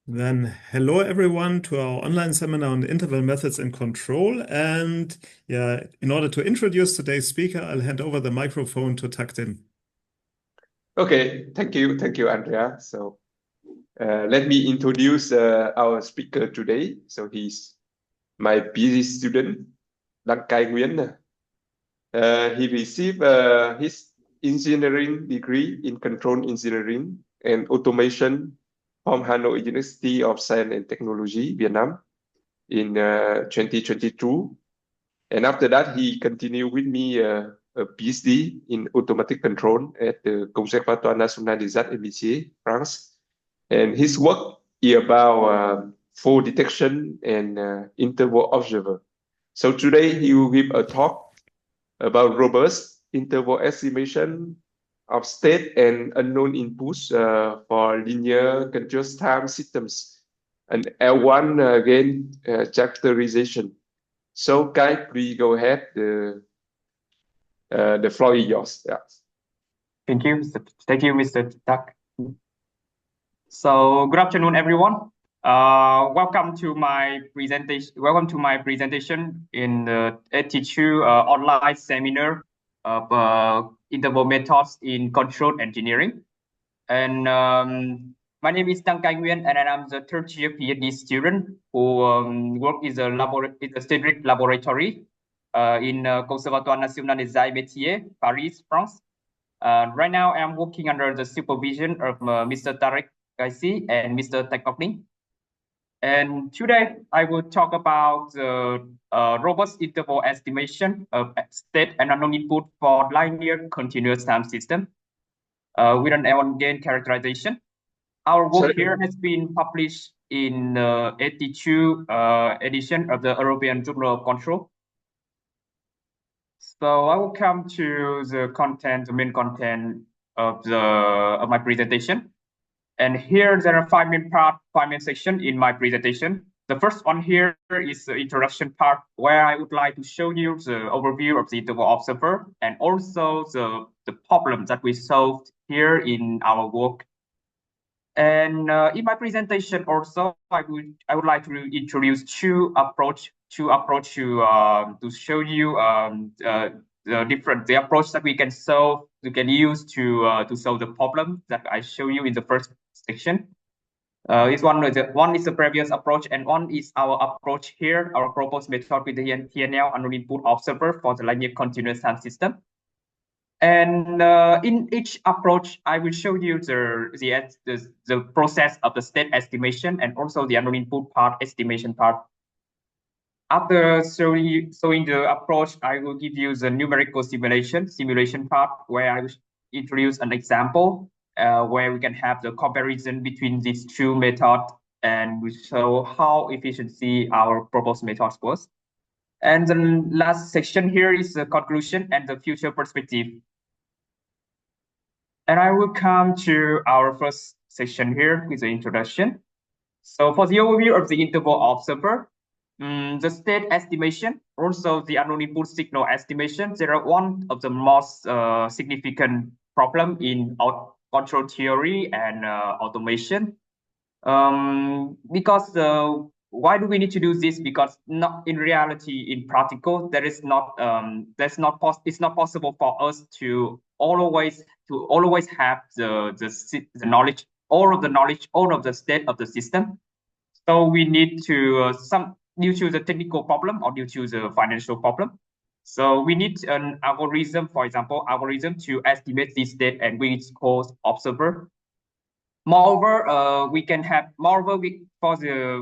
Then hello everyone to our online seminar on interval methods and control. And yeah, in order to introduce today's speaker, I'll hand over the microphone to Takdim. Okay, thank you, Andrea. So let me introduce our speaker today. So he's my PhD student, Dang-Khai Nguyen. He received his engineering degree in control engineering and automation from Hanoi University of Science and Technology, Vietnam, in 2022. And after that, he continued with me a PhD in automatic control at the Conservatoire National des Arts et Métiers, France. And his work is about fault detection and interval observer. So today he will give a talk about robust interval estimation of state and unknown inputs for linear continuous time systems and L1 gain characterization. So, Kai, please go ahead. The floor is yours. Yeah. Thank you. Thank you, Mr. Tak. So, good afternoon, everyone. Welcome to my presentation. Welcome to my presentation in the 82 online seminar of interval methods in control engineering. And my name is Dang-Khai Nguyen, and I'm the third year PhD student who work in the CEDRIC laboratory in Conservatoire National des Arts et Métiers, Paris, France. Right now, I'm working under the supervision of Mr. Tarek Gaisi and Mr. Decoupling. And today, I will talk about the robust interval estimation of state and unknown input for linear continuous time system with an L1 gain characterization. Our work here has been published in 82 edition of the European Journal of Control. So I will come to the content, the main content of my presentation. And here there are five main sections in my presentation. The first one here is the introduction part, where I would like to show you the overview of the interval observer and also the problem that we solved here in our work. And in my presentation also, I would like to introduce two approach to show you the approach that we can use to solve the problem that I show you in the first section. One is the previous approach, and one is our approach here, our proposed method with the TNL unknown input observer for the linear continuous time system. And in each approach, I will show you the process of the state estimation and also the unknown input part estimation part. After showing the approach, I will give you the numerical simulation part, where I will introduce an example where we can have the comparison between these two methods and we show how efficiency our proposed methods was. And the last section here is the conclusion and the future perspective. And I will come to our first section here with the introduction. So for the overview of the interval observer, the state estimation, also the unknown input signal estimation, they are one of the most significant problem in control theory and automation. Because why do we need to do this? Because not in reality, in practical, it's not possible for us to always have the knowledge, all of the state of the system. So we need to due to the technical problem or due to the financial problem. So we need an algorithm, for example, to estimate this state, and we call observer. Moreover,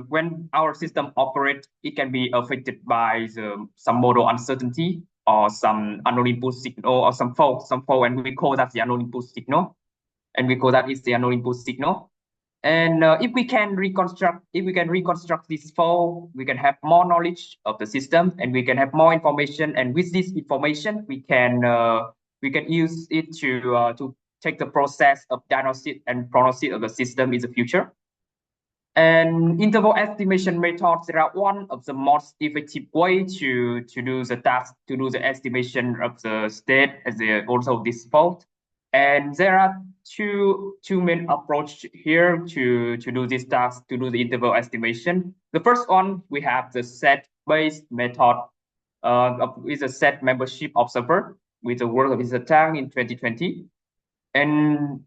when our system operates, it can be affected by some model uncertainty or some unknown input signal or some fault, and we call that the unknown input signal, and we call that is the unknown input signal. And if we can reconstruct this fault, we can have more knowledge of the system, and we can have more information. And with this information, we can use it to take the process of diagnosis and prognosis of the system in the future. And interval estimation methods are one of the most effective way to do the task, to do the estimation of the state as also this fault. And there are two main approach here to do this task, to do the interval estimation. The first one, we have the set-based method with a set membership observer with the work of Mr. Tang in 2020. And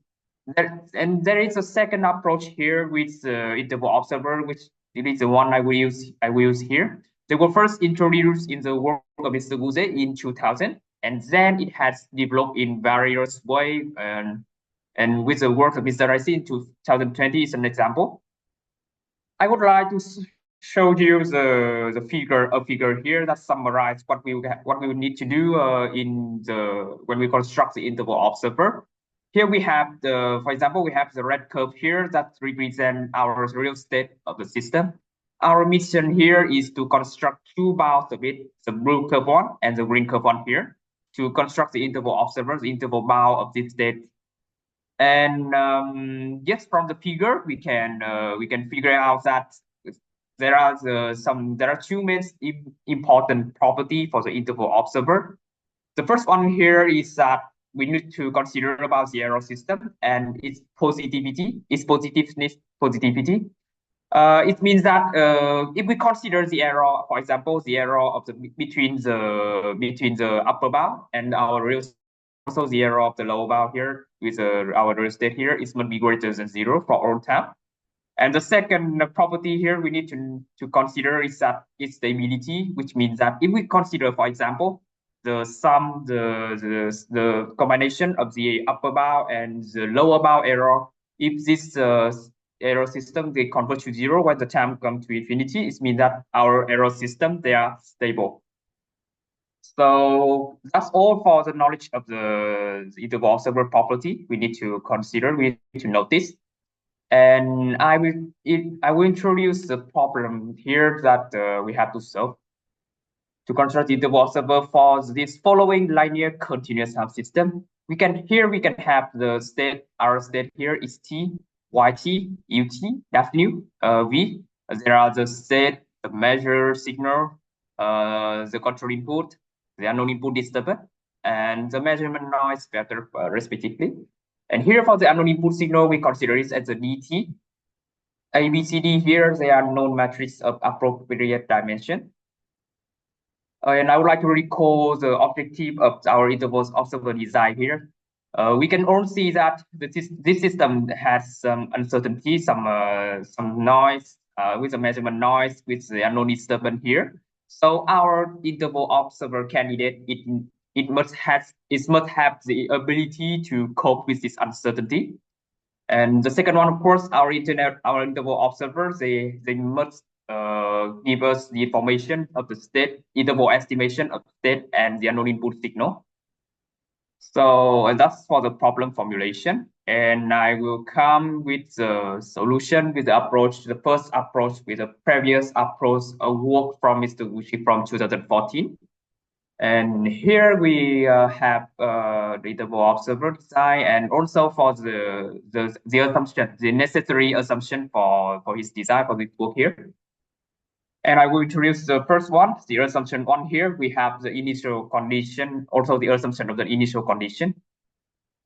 there is a second approach here with the interval observer, which is the one I will use here. They were first introduced in the work of Mr. Guze in 2000, and then it has developed in various ways. And with the work of Mr. Raisi in 2020 is an example. I would like to show you the figure here that summarizes what we would need to do when we construct the interval observer. Here we have for example, we have the red curve here that represents our real state of the system. Our mission here is to construct two bounds of it, the blue curve one and the green curve one here, to construct the interval observer, the interval bound of this state. And yes, from the figure we can figure out that there are two main important property for the interval observer. The first one here is that we need to consider about the error system and its positivity, positivity. It means that if we consider the error, for example, the error of between the upper bound and our real, also the error of the lower bound here with our real state here, it must be greater than 0 for all time. And the second property here we need to consider is that its stability, which means that if we consider, for example, the combination of the upper bound and the lower bound error, if this error system they convert to 0 when the time comes to infinity, it means that our error system they are stable. So that's all for the knowledge of the interval observer property we need to consider, we need to notice. And I will introduce the problem here that we have to solve. To construct the interval observer for this following linear continuous time system, we can have the state, our state here is t, yt, ut, w, v. There are the state, the measure signal, the control input, the unknown input disturbance, and the measurement noise vector respectively. And here for the unknown input signal, we consider it as a dt. A, B, C, D here, they are known matrices of appropriate dimension. And I would like to recall the objective of our interval observer design here. We can all see that this system has some uncertainty, some noise with the measurement noise with the unknown disturbance here. So our interval observer candidate, it must have the ability to cope with this uncertainty. And the second one, of course, our interval observers, they must give us the information of the state, interval estimation of state and the unknown input signal. So that's for the problem formulation. And I will come with the solution with the approach, the first approach with the previous approach, a work from Mr. Wuxi from 2014. And here we have the interval observer design, and also for the assumption, the necessary assumption for his design for this book here. And I will introduce the first one, the assumption one here. We have the initial condition, also the assumption of the initial condition.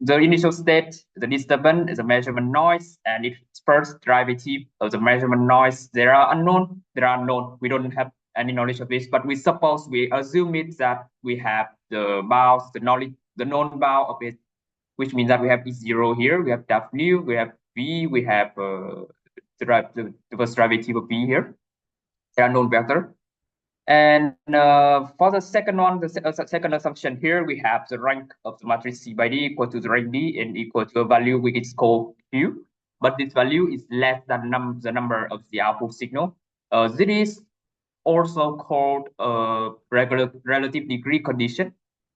The initial state, the disturbance, the measurement noise, and its first derivative of the measurement noise. They are unknown. We don't have any knowledge of this, but we assume it that we have the bounds, the known bound of it, which means that we have E0 here, we have W, we have V, we have the first derivative of V here. They are known vector. And for the second one, the second assumption here, we have the rank of the matrix C by D equal to the rank D and equal to a value which is called Q. But this value is less than the number of the output signal. This is also called relative degree condition,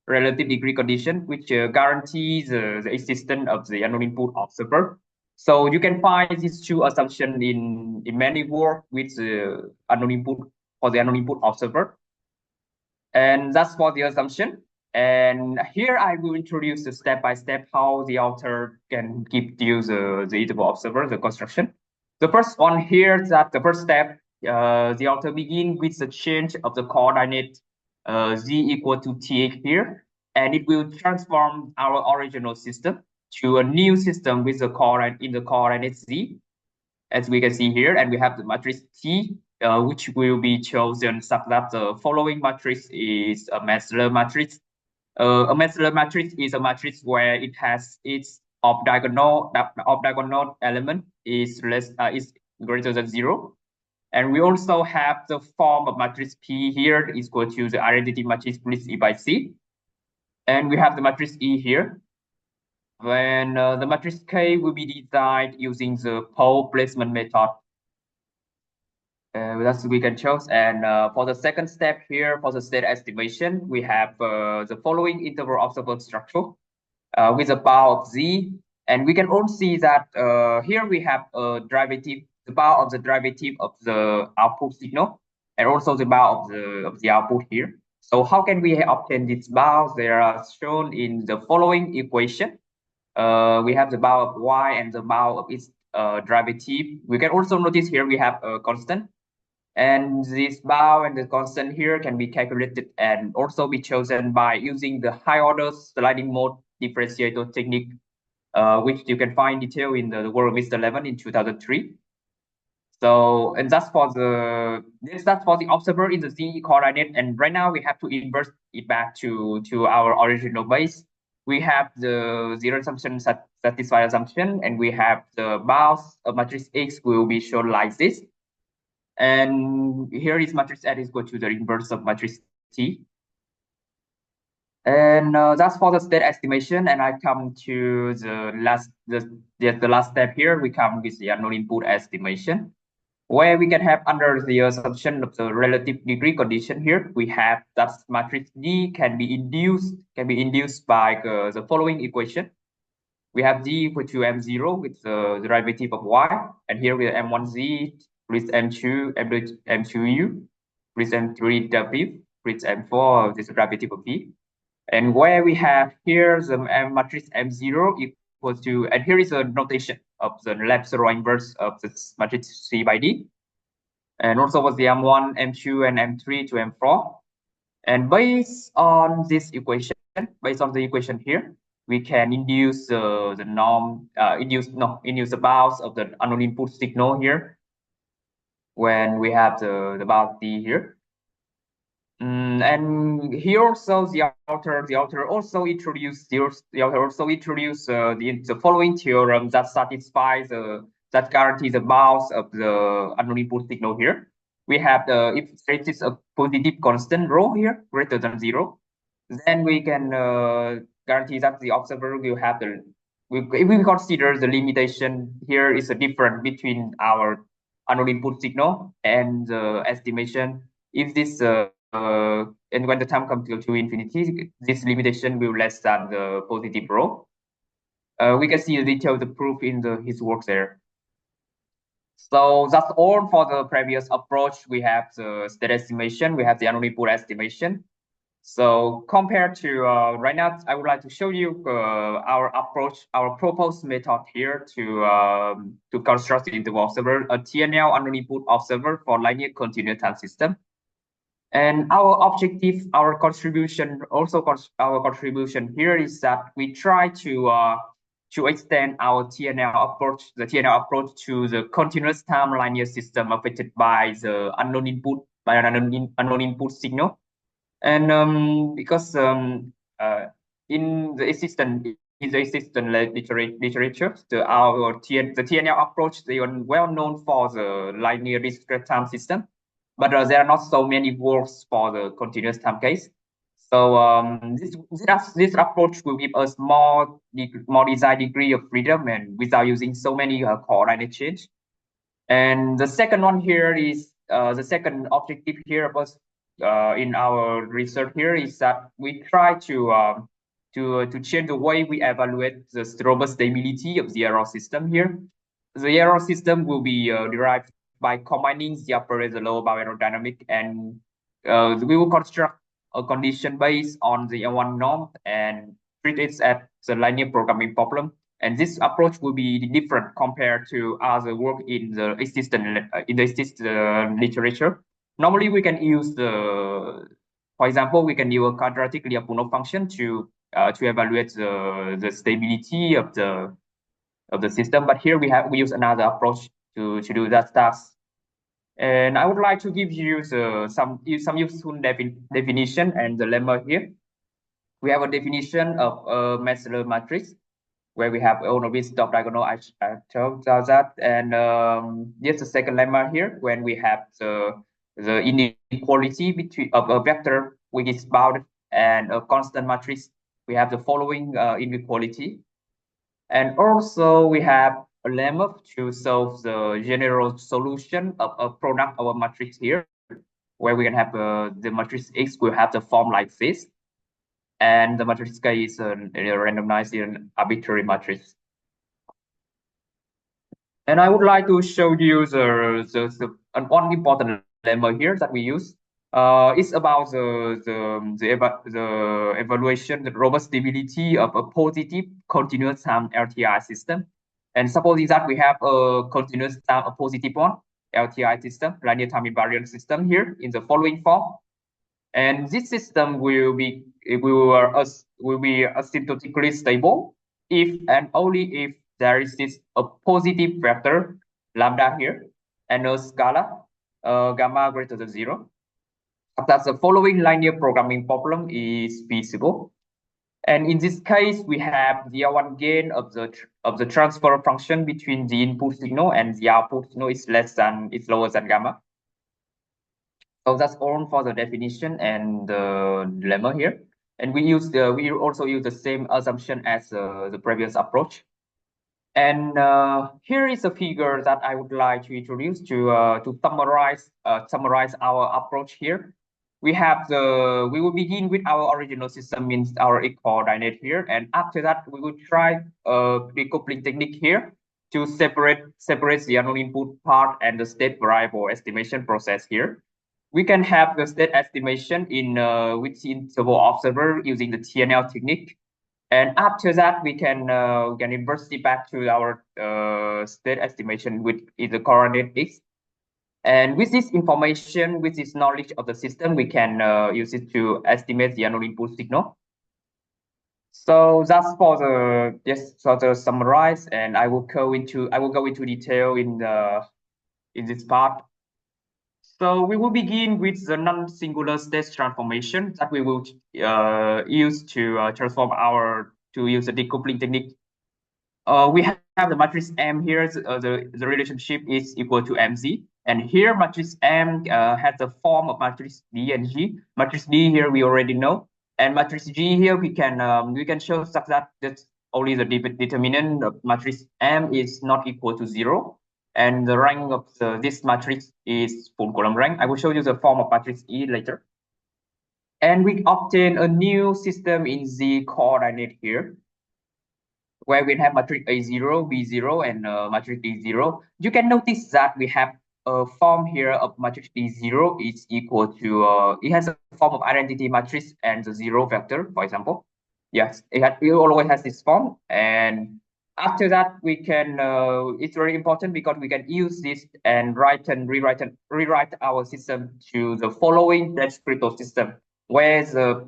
which guarantees the existence of the unknown input observer. So you can find these two assumptions in many work with the unknown input for the unknown input observer. And that's for the assumption. And here I will introduce the step-by-step how the author can give you the interval observer, the construction. The first one here is that the first step, the author begin with the change of the coordinate z equal to th here, and it will transform our original system. to a new system with the coordinate Z, as we can see here, and we have the matrix T, which will be chosen such that the following matrix is a Metzler matrix. A Metzler matrix is a matrix where it has its off diagonal element is greater than 0. And we also have the form of matrix P here is equal to the identity matrix plus E by C. And we have the matrix E here. When the matrix K will be designed using the pole placement method. That's we can choose. And for the second step here, for the state estimation, we have the following interval observable structure with a bound of Z. And we can also see that here we have a derivative, the bound of the derivative of the output signal, and also the bound of the output here. So how can we obtain these bounds? They are shown in the following equation. We have the bound of Y and the bound of its derivative. We can also notice here we have a constant. And this bound and the constant here can be calculated and also be chosen by using the high order sliding mode differentiator technique, which you can find detail in the work of Mr. Levin in 2003. So, and that's for the observer in the Z coordinate. And right now we have to invert it back to our original base. We have the zero assumption satisfied assumption, and we have the bounds of matrix X will be shown like this. And here is matrix X is equal to the inverse of matrix T. And that's for the state estimation. And I come to the last step here. We come with the unknown input estimation, where we can have under the assumption of the relative degree condition here. We have that matrix D can be induced by the following equation. We have D equal to M0 with the derivative of Y, and here we have M1Z with M2U with M3W with M4 this derivative of D. And where we have here the matrix M0 equals to, and here is a notation of the lateral inverse of this matrix C by D. And also was the M1, M2, and M3 to M4. And based on this equation, based on the equation here, we can induce the norm, induce the bounds of the unknown input signal here when we have the bound D here. And here also the author also introduced the following theorem that satisfies that guarantees the bounds of the unknown input signal here. We have if there is a positive constant rho here greater than 0, then we can guarantee that the observer will have if we consider the limitation here is a difference between our unknown input signal and the estimation. If this and when the time comes to infinity, this limitation will less than the positive rho. We can see the detail of the proof in his work there. So that's all for the previous approach. We have the state estimation, we have the unknown input estimation. So compared to right now, I would like to show you our approach, our proposed method here to construct the interval observer, a TNL unknown input observer for linear continuous time system. And our objective, our contribution here is that we try to extend our TNL approach, to the continuous time linear system affected by the unknown input, by an unknown input signal. And because in the existing literature, the TNL approach, they are well known for the linear discrete time system, but there are not so many works for the continuous time case. So this approach will give us more desired degree of freedom and without using so many coordinate change. And the second one here is the second objective here was in our research here is that we try to change the way we evaluate the robust stability of the error system here. The error system will be derived by combining the upper and the lower bound aerodynamic, and we will construct a condition based on the M1 norm and treat it as the linear programming problem. And this approach will be different compared to other work in the existing literature. Normally, we can use for example, we can use a quadratic Lyapunov function to to evaluate the stability of the system. But here we use another approach to do that task. And I would like to give you some useful definition and the lemma here. We have a definition of a Mesler matrix where we have all of this top diagonal. I told that, and here's the second lemma here when we have the inequality between of a vector which is bounded and a constant matrix. We have the following inequality, and also we have a lemma to solve the general solution of a product of a matrix here, where we can have the matrix X will have the form like this, and the matrix K is a randomized arbitrary matrix. And I would like to show you one important lemma here that we use. It's about the evaluation, the robust stability of a positive continuous time LTI system. And supposing that we have a continuous time, a positive one, LTI system, linear time invariant system here in the following form. And this system will be asymptotically stable if and only if there is a positive vector lambda here and a scalar gamma greater than 0. Thus, the following linear programming problem is feasible. And in this case, we have the one gain of the transfer function between the input signal and the output signal is lower than gamma. So that's all for the definition and the lemma here. And we also use the same assumption as the previous approach. And here is a figure that I would like to introduce to summarize our approach here. We will begin with our original system, means our coordinate here, and after that we will try a decoupling technique here to separate the unknown input part and the state variable estimation process here. We can have the state estimation in with interval observer using the TNL technique. And after that, we can inverse it back to our state estimation with the coordinate X. And with this information, with this knowledge of the system, we can use it to estimate the unknown input signal. So that's for the sort of summarize, and I will go into detail in this part. So we will begin with the non-singular state transformation that we will use to use the decoupling technique. We have the matrix M here. The relationship is equal to mz, and here matrix M has the form of matrix D and G. Matrix D here we already know, and matrix G here we can show that only the determinant of matrix M is not equal to 0. And the rank of this matrix is full column rank. I will show you the form of matrix E later. And we obtain a new system in the coordinate here, where we have matrix A0, B0, and matrix D0. You can notice that we have a form here of matrix D0 is equal to, it has a form of identity matrix and the 0 vector, for example. Yes, it always has this form. And after that, we can, it's very important because we can use this and rewrite our system to the following descriptor system, where the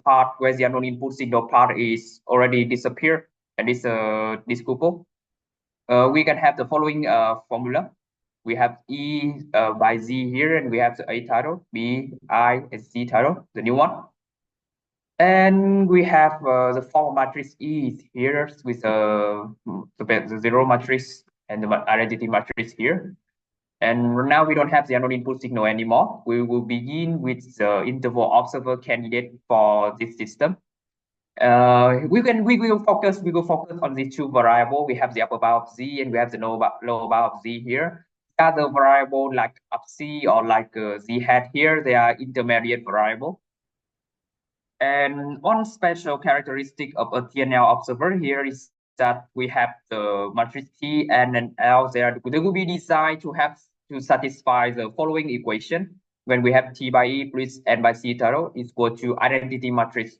unknown input signal part is already disappeared and is decoupled. We can have the following formula. We have E by Z here, and we have the A title, B, I, and C title, the new one. And we have the form matrix E here with the 0 matrix and the identity matrix here. And now we don't have the unknown input signal anymore. We will begin with the interval observer candidate for this system. We will focus on the two variables. We have the upper bound of Z and we have the lower bound of Z here. Other variable like up C or like Z hat here, they are intermediate variable. And one special characteristic of a TNL observer here is that we have the matrix T and an L there. They will be designed to satisfy the following equation when we have T by E plus N by C total is equal to identity matrix.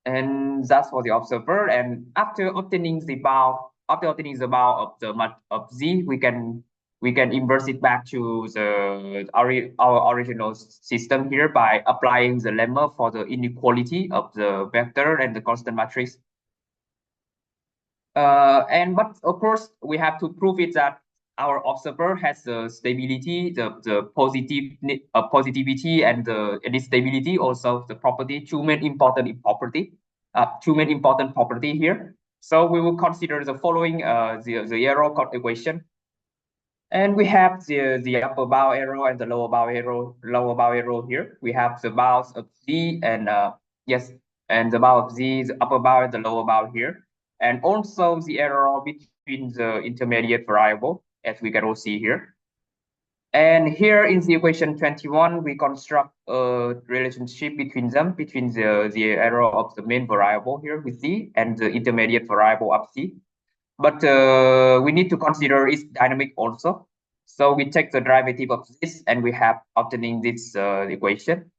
And that's for the observer. And after obtaining the bound of Z, we can we can inverse it back to our original system here by applying the lemma for the inequality of the vector and the constant matrix. But of course, we have to prove it that our observer has the stability, the positivity and the stability, also the property, two main important property here. So we will consider the following the error equation. And we have the upper bound arrow and the lower bound arrow here. We have the bounds of Z and and the bound of Z, the upper bound and the lower bound here. And also the error between the intermediate variable, as we can all see here. And here in the equation 21, we construct a relationship between them, between the error of the main variable here with Z and the intermediate variable of Z. But we need to consider its dynamic also. So we take the derivative of this and we have obtaining this equation.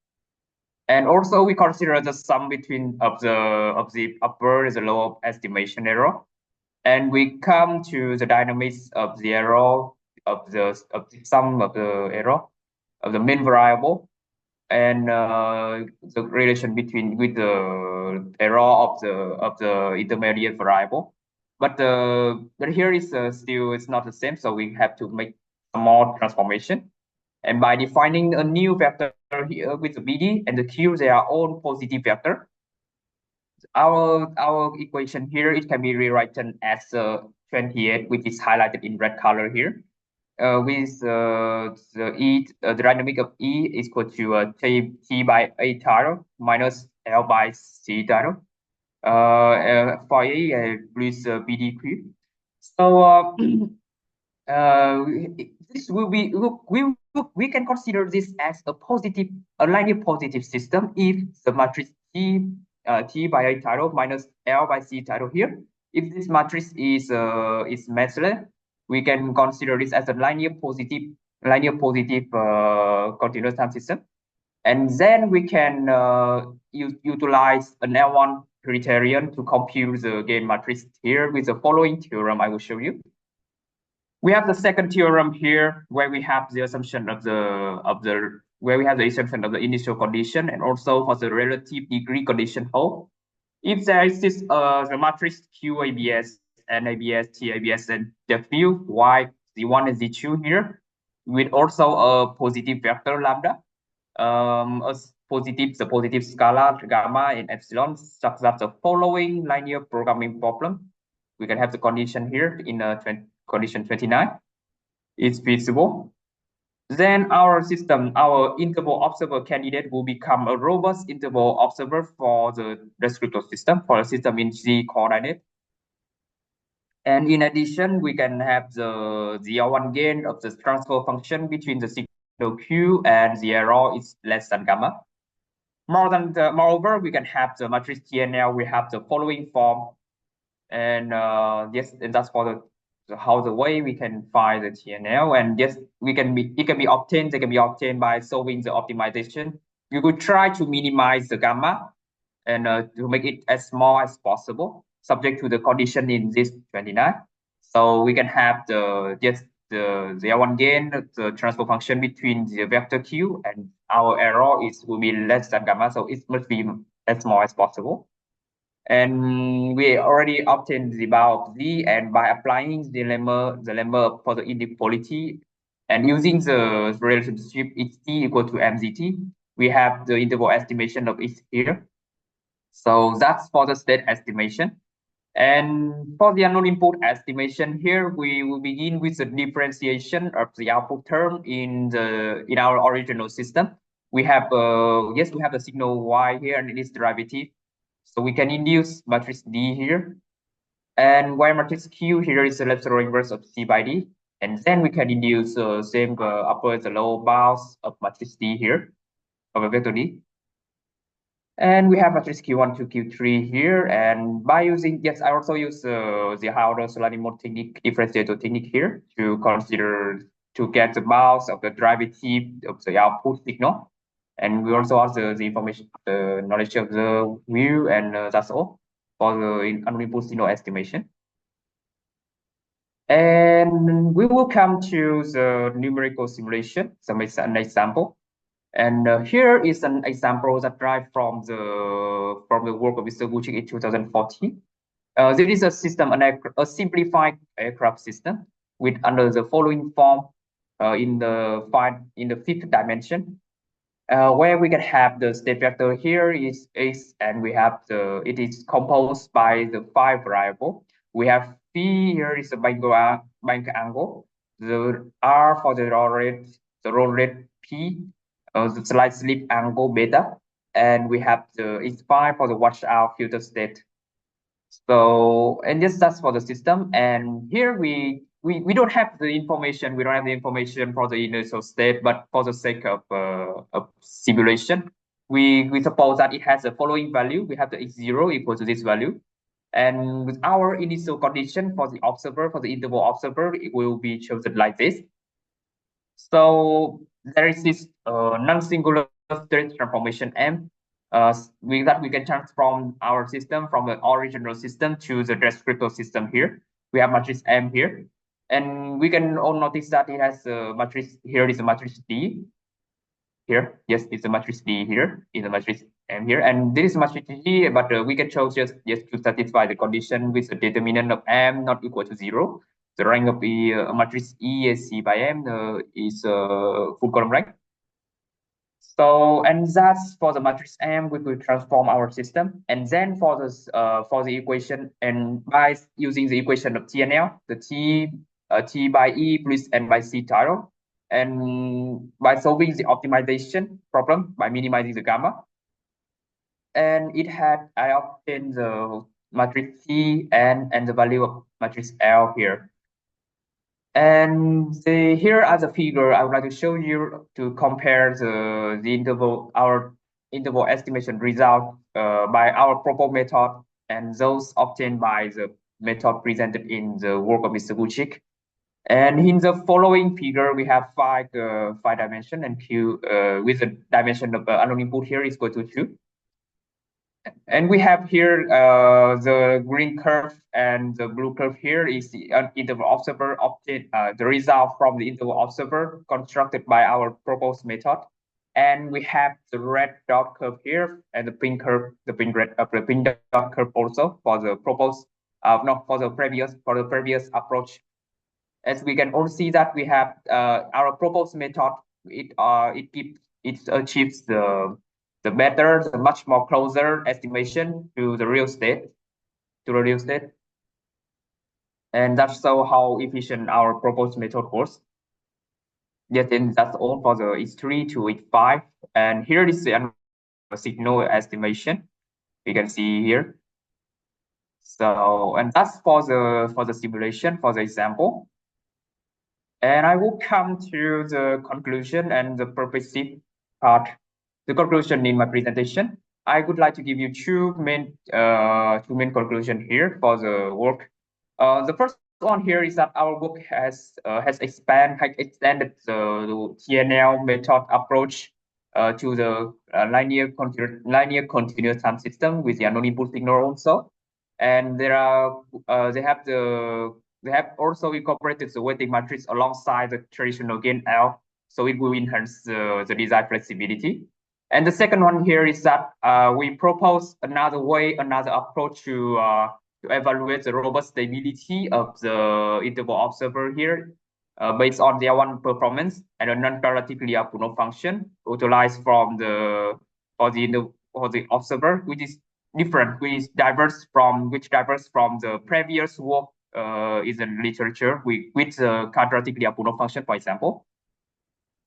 And also we consider the sum between of the upper and the lower estimation error. And we come to the dynamics of the error of the sum of the error of the main variable and the relation between with the error of the intermediate variable. But here is still it's not the same, so we have to make some more transformation. And by defining a new vector here with the BD and the Q, they are all positive vector. Our equation here, it can be rewritten as 28, which is highlighted in red color here. With the dynamic of E is equal to T by A tile minus L by C tile. For A plus BDQ. So this will be we can consider this as a linear positive system if the matrix T by A tile minus L by C tile here. If this matrix is Metzler, we can consider this as a linear positive continuous time system. And then we can utilize an L1 criterion to compute the gain matrix here with the following theorem I will show you. We have the second theorem here where we have the assumption of the initial condition and also for the relative degree condition hold. If there is this the matrix QABS, NABS, TABS, and the field Y Z1 and Z2 here with also a positive vector lambda, the positive scalar gamma and epsilon, such that the following linear programming problem, we can have the condition here in condition 29, is feasible. Then our system, our interval observer candidate will become a robust interval observer for the descriptor system, for a system in Z coordinate. And in addition, we can have the R1 gain of the transfer function between the signal Q and the error is less than gamma. Moreover, we can have the matrix TNL. We have the following form, and and that's for the way we can find the TNL. And yes, it can be obtained by solving the optimization. We could try to minimize the gamma and to make it as small as possible, subject to the condition in this 29. So we can have the R1 gain, the transfer function between the vector Q and our error will be less than gamma, so it must be as small as possible. And we already obtained the bound of Z, and by applying the lemma for the inequality and using the relationship HT equal to MZT, we have the interval estimation of it here. So that's for the state estimation. And for the unknown input estimation here, we will begin with the differentiation of the output term in our original system. We have we have the signal Y here and its derivative. So we can induce matrix D here. And Y matrix Q here is the lateral inverse of C by D. And then we can induce same upper and the lower bounds of matrix D here, of a vector D. And we have matrix Q1 to Q3 here. And by using, I also use the high-order Solanimo technique, differentiator technique here to get the bounds of the derivative of the output signal. And we also have the information, the knowledge of the view, and that's all for the unknown input signal estimation. And we will come to the numerical simulation, some an example. And here is an example that derived from the work of Mr. Gucci in 2014. There is a system, a simplified aircraft system with under the following form in the fifth dimension, where we can have the state vector here is and we have it is composed by the 5 variable. We have P here is the bank angle, the R for the roll rate P, the slide slip angle beta, and we have the it's phi for the washout filter state. So, and that's for the system. And here we don't have the information. We don't have the information for the initial state, but for the sake of simulation, we suppose that it has the following value. We have the x0 equal to this value. And with our initial condition for the observer, for the interval observer, it will be chosen like this. So there is this non-singular state transformation M. With that, we can transform our system from the original system to the descriptor system here. We have matrix M here. And we can all notice that it has a matrix, here is a matrix D. Here, yes, it's a matrix D here, is a matrix M here. And this is matrix D, but we can choose just to satisfy the condition with the determinant of M not equal to 0. The rank of the matrix E is C by M is full column rank. So, and that's for the matrix M, we could transform our system. And then for the equation, and by using the equation of TNL, the T by E plus N by C title, and by solving the optimization problem by minimizing the gamma. And I obtained the matrix T and the value of matrix L here. And here as a figure, I would like to show you to compare our interval estimation result by our proposed method and those obtained by the method presented in the work of Mr. Gucci. And in the following figure, we have five dimension and Q with the dimension of unknown input here is equal to 2. And we have here the green curve and the blue curve here is the interval observer obtained, the result from the interval observer constructed by our proposed method. And we have the red dot curve here and the pink curve, the pink dot curve also for the proposed, for the previous approach. As we can all see that we have our proposed method, it achieves the better, the much more closer estimation to the real state, and that's so how efficient our proposed method was. Yes, then that's all for the H3 to H5, and here is the signal estimation. You can see here. So, and that's for the simulation, for the example. And I will come to the conclusion and the purposive part. The conclusion in my presentation, I would like to give you two main conclusions here for the work. The first one here is that our work has extended the TNL method approach to the linear continuous time system with the unknown input signal also, and they have also incorporated the weighting matrix alongside the traditional gain L, so it will enhance the design flexibility. And the second one here is that we propose another approach to evaluate the robust stability of the interval observer here based on their one performance and a non-parametrically Apunov function utilized for the observer, which is different, which diverges from the previous work in the literature with the quadratically Apunov function, for example.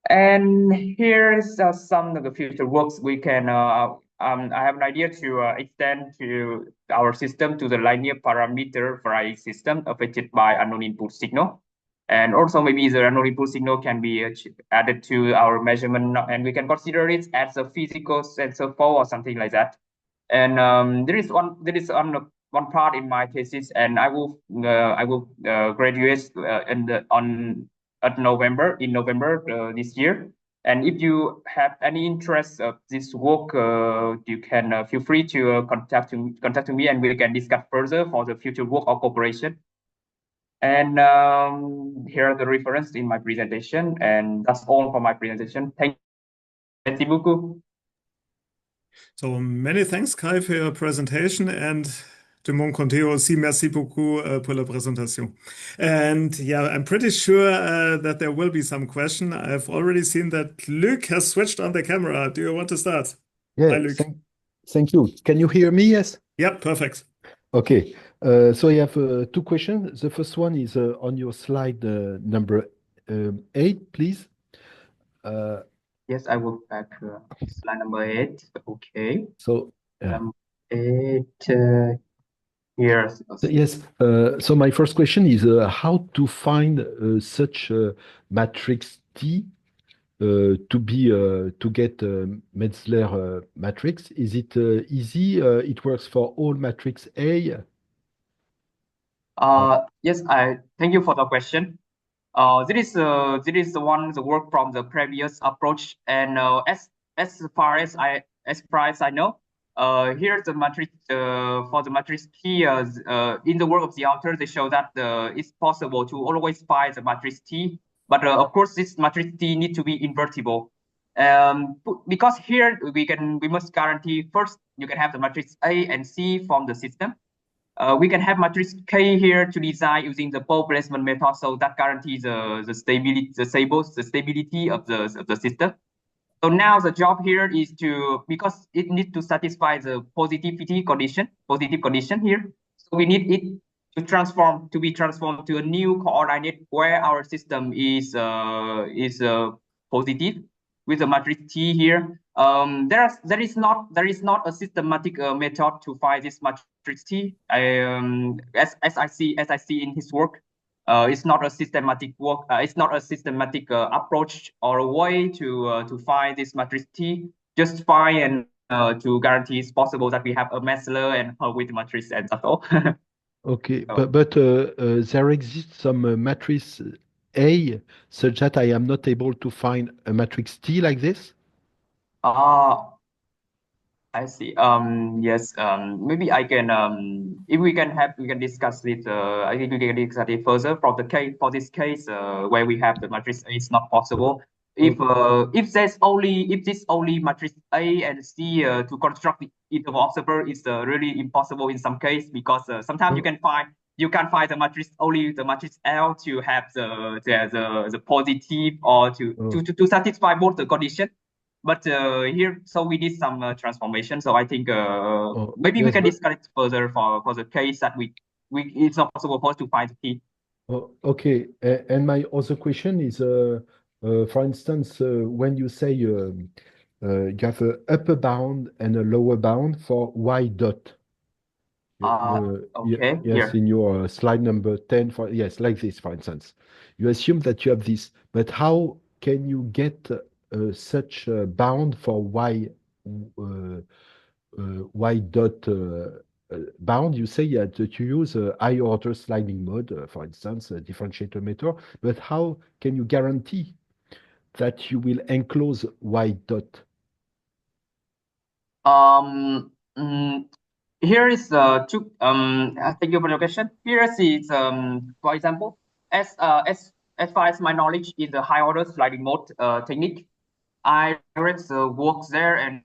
And here's some of the future works we can. I have an idea to extend to our system to the linear parameter varying system affected by unknown input signal, and also maybe the unknown input signal can be added to our measurement, and we can consider it as a physical sensor flow or something like that. And there is one part in my thesis, and I will graduate in November this year. And if you have any interest of this work, you can feel free to contact me, and we can discuss further for the future work of cooperation. And here are the reference in my presentation, and that's all for my presentation. Merci beaucoup. So many thanks, Kai, for your presentation, and de mon côté aussi, merci beaucoup pour la présentation. And yeah, I'm pretty sure that there will be some question. I've already seen that Luc has switched on the camera. Do you want to start? Yeah, Hi, Luc. thank you. Can you hear me? Yes. Yeah, perfect. Okay. So I have two questions. The first one is on your slide number 8, please. Yes, I will back slide number 8. Okay. So Number 8. Here. yes. So my first question is how to find such a matrix T to get Metzler matrix. Is it easy? It works for all matrix A. Yes, I thank you for the question. This is the work from the previous approach, and as far as I know, here's the matrix for the matrix T. In the work of the author, they show that it's possible to always find the matrix T, but of course this matrix T need to be invertible. Because here we must guarantee first you can have the matrix A and C from the system. We can have matrix K here to design using the pole placement method, so that guarantees the stability of the system. So now the job here is because it needs to satisfy the positive condition here. So we need it to be transformed to a new coordinate where our system is positive with the matrix T here. There is not a systematic method to find this matrix T. As I see in his work, it's not a systematic work. It's not a systematic approach or a way to find this matrix T. Just find and to guarantee it's possible that we have a Metzler and with matrix, and that's all. Okay, but there exists some matrix A such that I am not able to find a matrix T like this? I see. Yes. Maybe I can. If we can discuss it. I think we can discuss it further. For this case, where we have the matrix A, it's not possible. If this only matrix A and C to construct the interval observer is really impossible in some case, because sometimes you can find the matrix L to have the positive or to satisfy both the condition. But here, so we did some transformation. So I think maybe yes, we can discuss it further for the case that we it's not possible for us to find the key. Okay, and my other question is, for instance, when you say you have an upper bound and a lower bound for y dot. Okay, yes, here. in your slide number 10, yes, like this, for instance. You assume that you have this, but how can you get such a bound for y dot bound? You say that you use a high order sliding mode, for instance, a differentiator method, but how can you guarantee that you will enclose y dot? Here is two. Thank you for your question. Here is for example, as far as my knowledge in the high order sliding mode technique, I read the work there and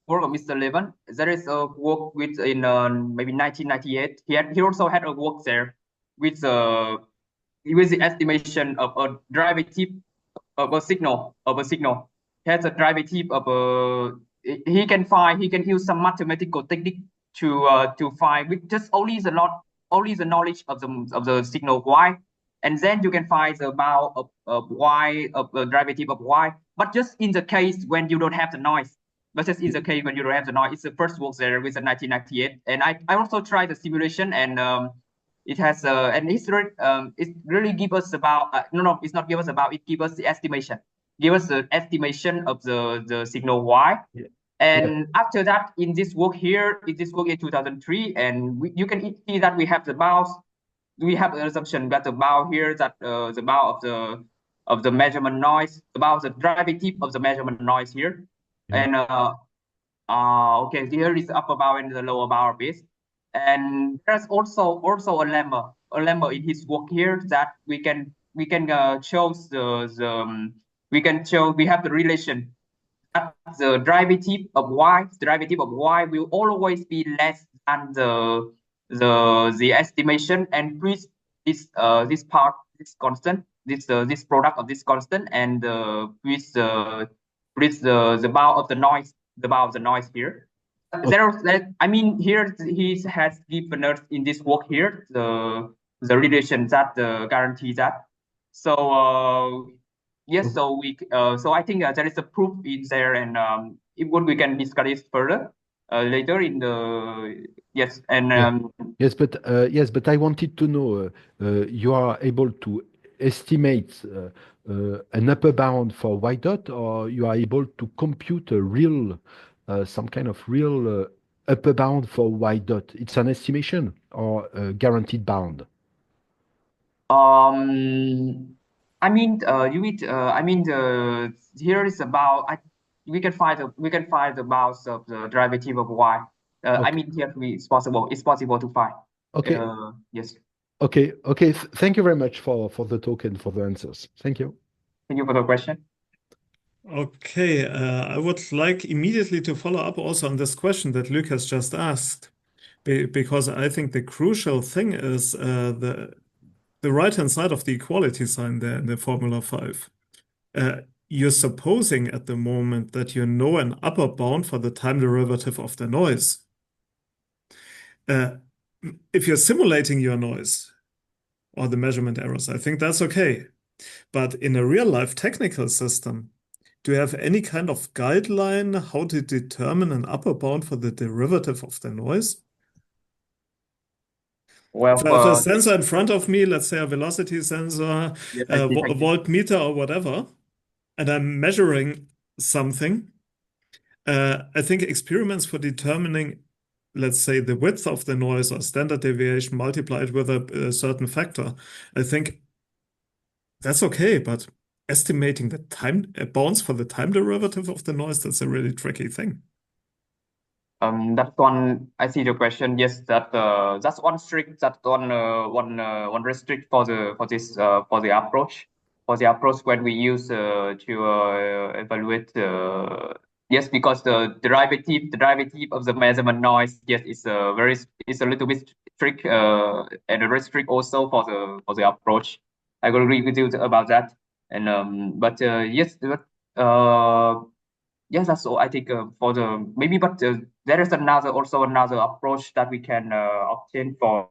work of Mr. Levin. There is a work with in maybe 1998. He also had a work there with the estimation of a derivative of a signal He has a derivative of a. He can use some mathematical technique to find with just only the knowledge of the signal y, and then you can find the bound of y, of the derivative of y. But just in the case when you don't have the noise, it's the first work there with the 1998. And I also tried the simulation, and it has and it really give us about no, it's not give us about, it give us the estimation, of the signal y. Yeah. And after that, in this work in 2003, and you can see that we have the bounds. We have an assumption that the bound here, that the bound of the measurement noise, about the derivative of the measurement noise here. Yeah. And okay, here is the upper bound and the lower bound base. And there's also a lemma. lemma in his work here that we can show we have the relation that the derivative of y will always be less than the estimation, and please this part, this constant, this product of this constant, and with the bound of the noise here. I mean, here he has given us in this work here the relation that guarantee that. So yes, so I think there is a proof in there, and if we can discuss it further later in the yes, and yes, but I wanted to know you are able to estimate an upper bound for y dot, or you are able to compute a real some kind of real upper bound for y dot. It's an estimation or a guaranteed bound. I mean, here is about we can find the bounds of the derivative of y. Okay. I mean, here it's possible to find. Okay. Yes. Okay. Thank you very much for the talk and for the answers. Thank you. Thank you for the question. Okay, I would like immediately to follow up also on this question that Luc has just asked, because I think the crucial thing is the right-hand side of the equality sign there in the Formula 5. You're supposing at the moment that you know an upper bound for the time derivative of the noise. If you're simulating your noise or the measurement errors, I think that's okay. But in a real-life technical system, do you have any kind of guideline how to determine an upper bound for the derivative of the noise? Well, if I have a sensor in front of me, let's say a velocity sensor, yes, a voltmeter or whatever, and I'm measuring something, I think experiments for determining, let's say, the width of the noise or standard deviation multiplied with a certain factor, I think that's okay, but estimating the time bounds for the time derivative of the noise, that's a really tricky thing. That one, I see the question. Yes, that's one strict, one restrict for the approach. For the approach when we use to evaluate yes, because the derivative of the measurement noise, yes, is a little bit strict and restrict also for the approach. I will agree with you about that. And but yes, yes, that's all I think for the maybe, but there is another approach that we can obtain for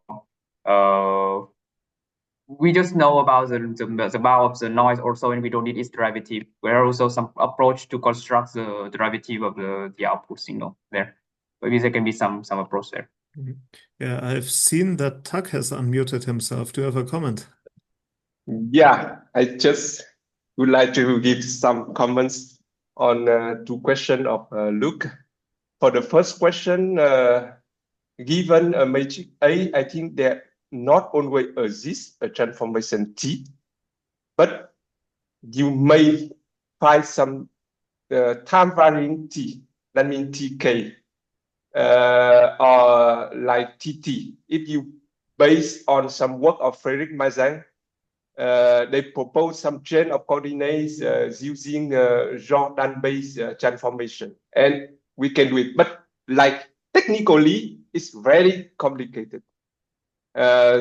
we just know about the bound of the noise also, and we don't need its derivative. There are also some approach to construct the derivative of the output signal there. Maybe there can be some approach there. Yeah, I've seen that Tuck has unmuted himself. Do you have a comment? Yeah, I just would like to give some comments on two questions of Luke. For the first question, given a matrix A, I think there not only exists a transformation T, but you may find some time varying T, that means TK, or like TT. If you based on some work of Frederick Mazin, they propose some chain of coordinates using Jordan-based transformation, and we can do it. But like technically, it's very complicated.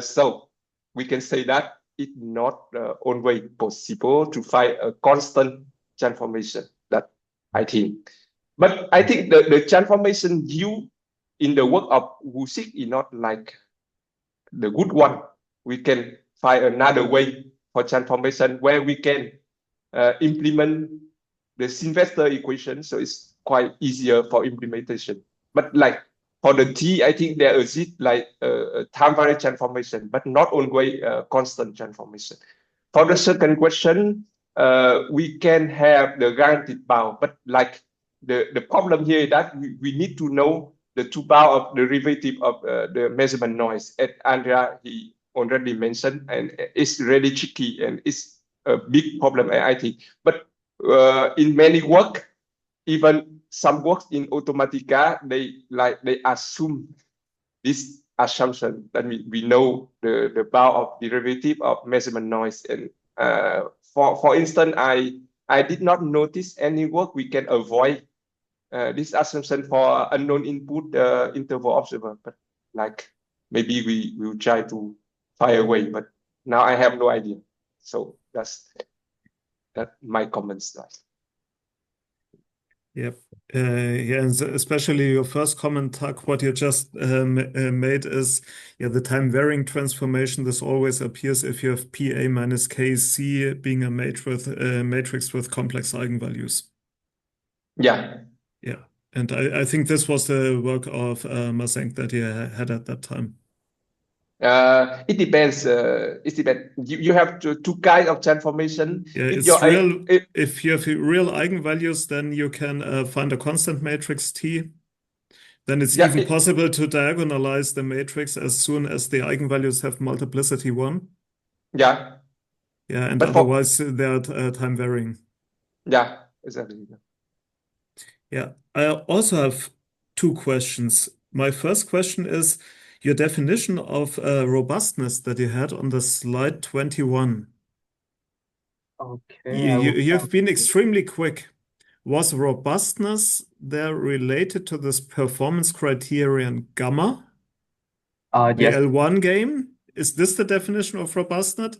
So we can say that it's not always possible to find a constant transformation. That I think. But I think the transformation used in the work of Wuxik is not like the good one. We can find another way for transformation where we can implement the Sylvester equation, so it's quite easier for implementation. But like for the T, I think there exists like a time varying transformation, but not always constant transformation. For the second question, we can have the guaranteed bound, but like the problem here is that we need to know the two bound of derivative of the measurement noise. And Andrea, he already mentioned, and it's really tricky and it's a big problem, I think. But in many work, even some works in Automatica, they assume this assumption that we know the bound of derivative of measurement noise. And for instance, I did not notice any work we can avoid this assumption for unknown input interval observer, but like maybe we will try to find a way, but now I have no idea. So that's my comments. Yep. Yeah, and especially your first comment, Tak, what you just made is, yeah, the time varying transformation. This always appears if you have PA minus KC being a matrix with complex eigenvalues. Yeah. Yeah, and I think this was the work of Masenk that you had at that time. It depends. It depends. You have two kinds of transformation. Yeah, If it's your real. If you have real eigenvalues, then you can find a constant matrix T. Then it's yeah, even possible to diagonalize the matrix as soon as the eigenvalues have multiplicity 1. yeah, Yeah, and but otherwise they are time varying. yeah, exactly. Yeah, I also have two questions. My first question is your definition of robustness that you had on the slide 21. Okay, I will You've been extremely quick. Was robustness there related to this performance criterion gamma, the yes. L1 game? Is this the definition of robustness?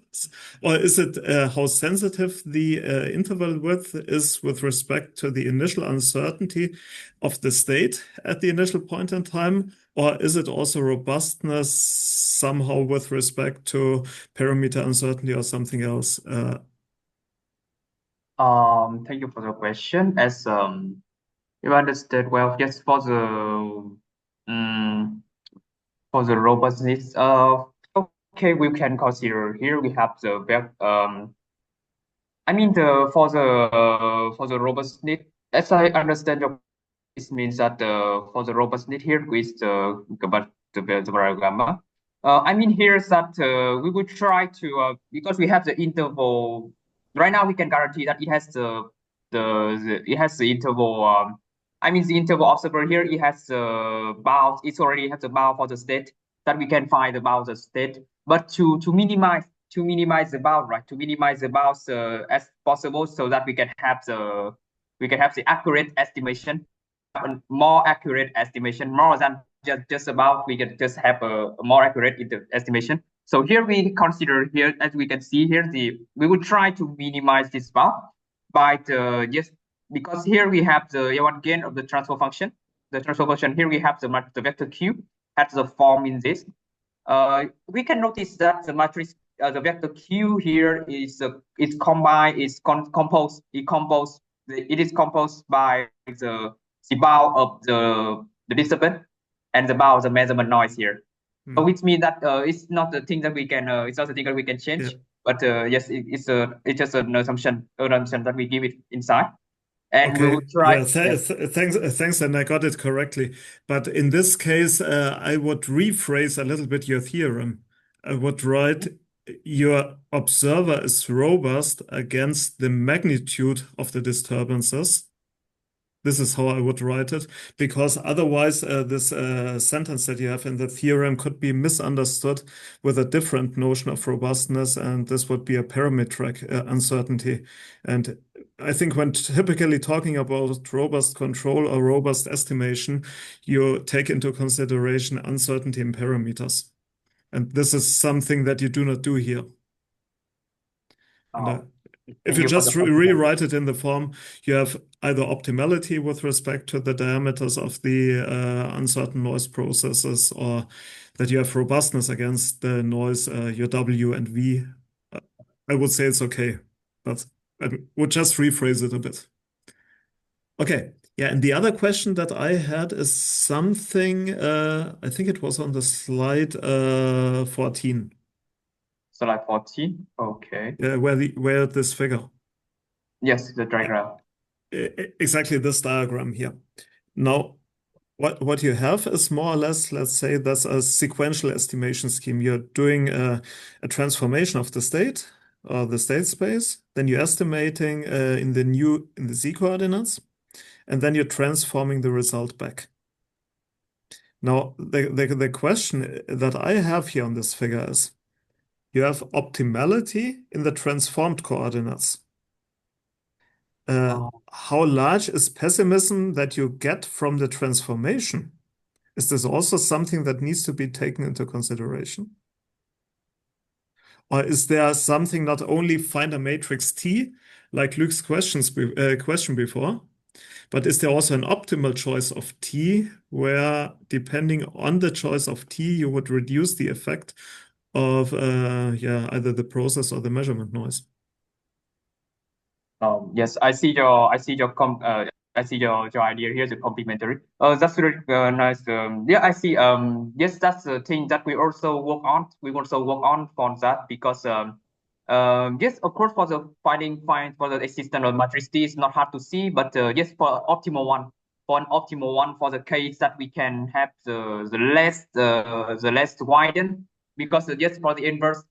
Or is it how sensitive the interval width is with respect to the initial uncertainty of the state at the initial point in time? Or is it also robustness somehow with respect to parameter uncertainty or something else? Thank you for the question. As you understood well, just for the robustness okay, we can consider here we have the I mean for the robustness, as I understand your this means that for the robustness here with the gamma. I mean here is that we will try to because we have the interval right now, we can guarantee that it has it has the interval. I mean the interval observer here, it has the bound. It already has the bound for the state that we can find about the state. But to minimize the bound, right? To minimize the bounds as possible, so that we can have the accurate estimation, more accurate estimation, more than just about, we can just have a more accurate estimation. So here we consider here, as we can see here, we will try to minimize this bound by just because here we have the A1 gain of the transfer function. The transfer function here we have the vector Q has the form in this. We can notice that the matrix, the vector Q here is combined, is composed. It is composed by the bound of the disturbance and the bound of the measurement noise here. So which means that it's not the thing that we can it's not the thing that we can change. Yeah. But yes, it's just an assumption that we give it inside. And we will try. Yeah, thanks, and I got it correctly. But in this case, I would rephrase a little bit your theorem. I would write your observer is robust against the magnitude of the disturbances. This is how I would write it, because otherwise this sentence that you have in the theorem could be misunderstood with a different notion of robustness, and this would be a parametric uncertainty. And I think when typically talking about robust control or robust estimation, you take into consideration uncertainty in parameters. And this is something that you do not do here. If you just rewrite it in the form, you have either optimality with respect to the diameters of the uncertain noise processes, or that you have robustness against the noise, your W and V. I would say it's okay, but I would just rephrase it a bit. Okay, yeah, and the other question that I had is something, I think it was on the slide 14. Slide 14, okay. Where this figure. Yes, the diagram. Exactly this diagram here. Now, what you have is more or less, let's say that's a sequential estimation scheme. You're doing a transformation of the state or the state space, then you're estimating in the z coordinates, and then you're transforming the result back. Now, the question that I have here on this figure is, you have optimality in the transformed coordinates. How large is pessimism that you get from the transformation? Is this also something that needs to be taken into consideration? Or is there something not only find a matrix T, like Luke's question before, but is there also an optimal choice of T where, depending on the choice of T, you would reduce the effect of either the process or the measurement noise? Yes, I see your idea here, the complementary. That's really nice. Yeah, I see. Yes, that's the thing that we also work on. We also work on for that because yes, of course, for the for the existence of matrix T is not hard to see, but yes, for optimal one, for the case that we can have the less widen, because yes, for the inverse,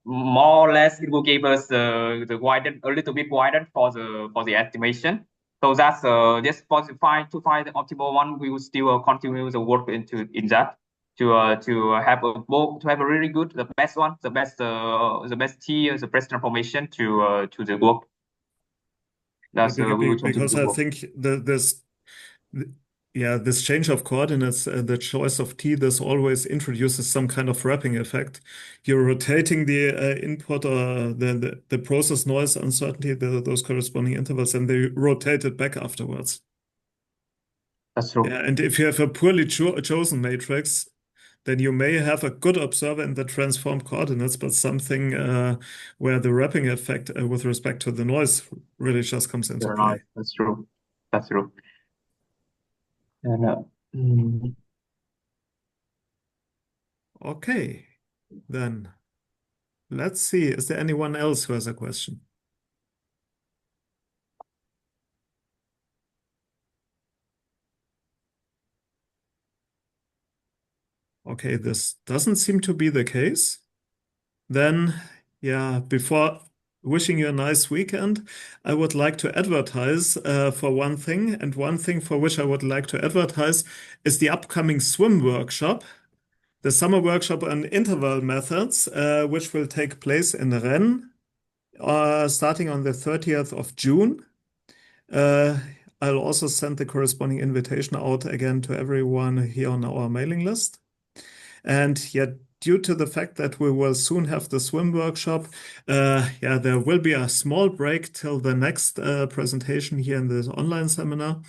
more or less it will give us the widen, a little bit widen for the estimation. So that's just to find the optimal one. We will still continue the work in that to have a really good, the best one, the best T, the best transformation to the work. That's we will because I think this change of coordinates, the choice of T, this always introduces some kind of wrapping effect. You're rotating the input or the process noise uncertainty, those corresponding intervals, and they rotate it back afterwards. That's true. Yeah, and if you have a poorly chosen matrix, then you may have a good observer in the transformed coordinates, but something where the wrapping effect with respect to the noise really just comes into play. Right. That's true. That's true. And okay, then let's see. Is there anyone else who has a question? Okay, this doesn't seem to be the case. Then, yeah, before wishing you a nice weekend, I would like to advertise for one thing, and one thing for which I would like to advertise is the upcoming swim workshop, the summer workshop on interval methods, which will take place in Rennes, starting on the 30th of June. I'll also send the corresponding invitation out again to everyone here on our mailing list. And yet, due to the fact that we will soon have the swim workshop, there will be a small break till the next presentation here in this online seminar.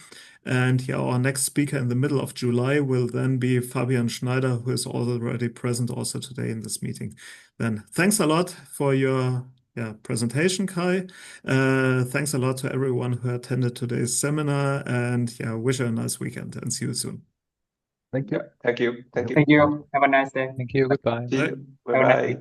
And our next speaker in the middle of July will then be Fabian Schneider, who is already present also today in this meeting. Then thanks a lot for your presentation, Kai. Thanks a lot to everyone who attended today's seminar, and wish you a nice weekend and see you soon. Thank you. Thank you. Thank you. Thank you. Have a nice day. Thank you. Goodbye. See you. Have a nice Bye-bye. week.